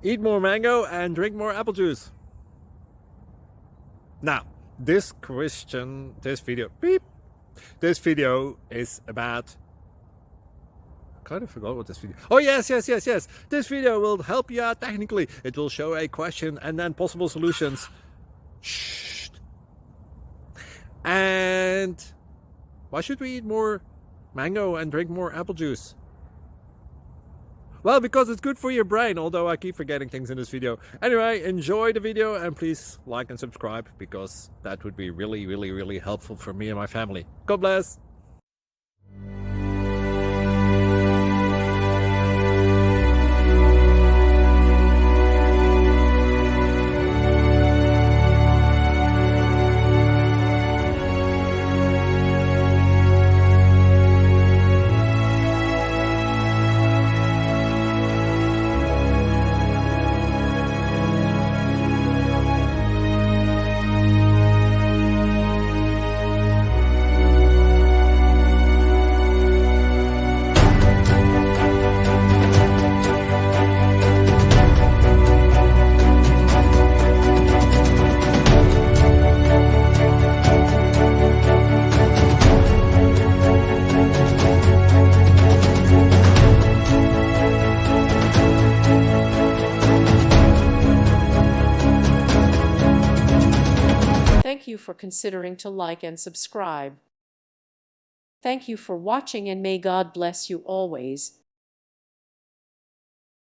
Eat more mango and drink more apple juice. Now, this video is about, I kind of forgot what this video. Oh yes. This video will help you out technically. It will show a question and then possible solutions. Shh. And why should we eat more mango and drink more apple juice? Well, because it's good for your brain, although I keep forgetting things in this video. Anyway, enjoy the video and please like and subscribe, because that would be really helpful for me and my family. God bless! Thank you for considering to like and subscribe. Thank you for watching, and may God bless you always.